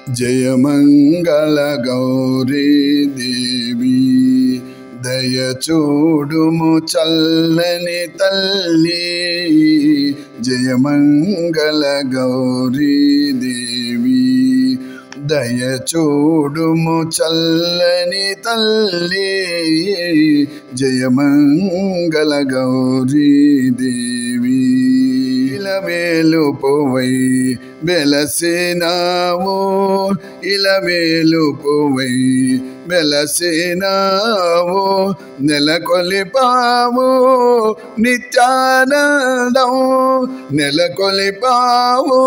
జయమంగళ గౌరీ దేవి దయచూడుము చల్లని తల్లి జయమంగళ గౌరీ దేవి దయచూడుము చల్లని తల్లి జయమంగళ గౌరీ దేవి ఇలవేలుపువై వెలసినావు ఇలవేలుపువై వెలసినావు నెలకొలిపావు నిత్యానందం నెలకొలిపావు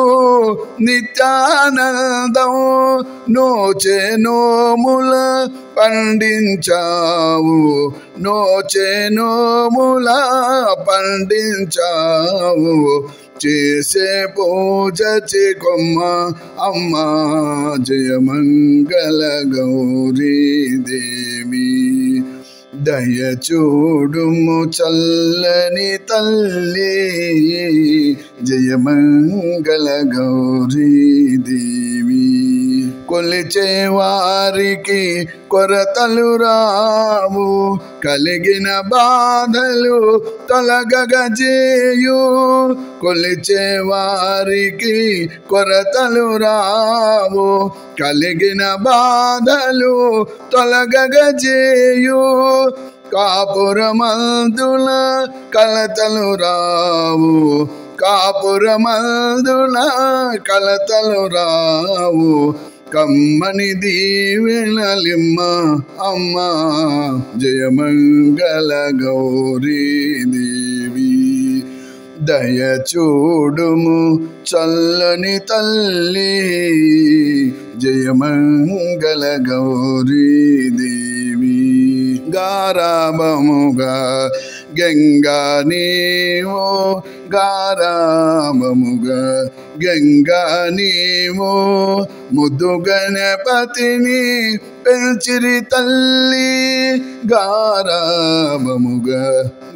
నిత్యానందం నోచే నోముల పండించావు నోచే నోముల పండించావు చేసే పూజ చెకొమ్మ అమ్మ జయమంగళ గౌరీ దేవి దయచూడుము చల్లని తల్లి జయమంగళ గౌరీ దేవి కొలిచే వారికి కొరతలు రావు కలిగిన బాధలు తొలగజేయు కొలిచే వారికి కొరతలు రావు కలిగిన బాధలు తొలగజేయు కాపురమందుల కలతలు రావు కాపురమందుల కలతలు రావు కమ్మని దీవెనలిమ్మ అమ్మ జయమంగళ గౌరీ దేవి దయచూడుము చల్లని తల్లి జయమంగళ గౌరీ దేవి గారాబముగా గంగా నీవో గారాబముగా గంగా నీవో ముద్దు గణపతిని పెంచిరి తల్లి గారాబముగా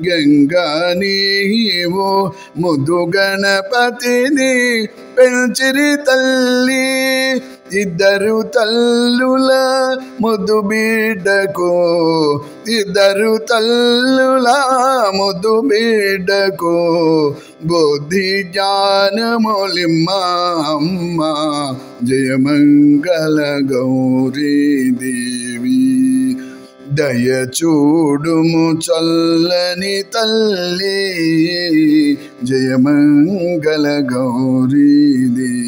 గంగా నీవో ముద్దు గణపతిని పెంచిరి తల్లి ఇద్దరు తల్లుల ముద్దు బిడ్డకు ఇద్దరు తల్లుల ముద్దు బిడ్డకు బుద్ధి జ్ఞానములిమ్మ అమ్మ జయమంగళ గౌరీ దేవి దయచూడుము చల్లని తల్లి జయమంగళ గౌరీ దేవి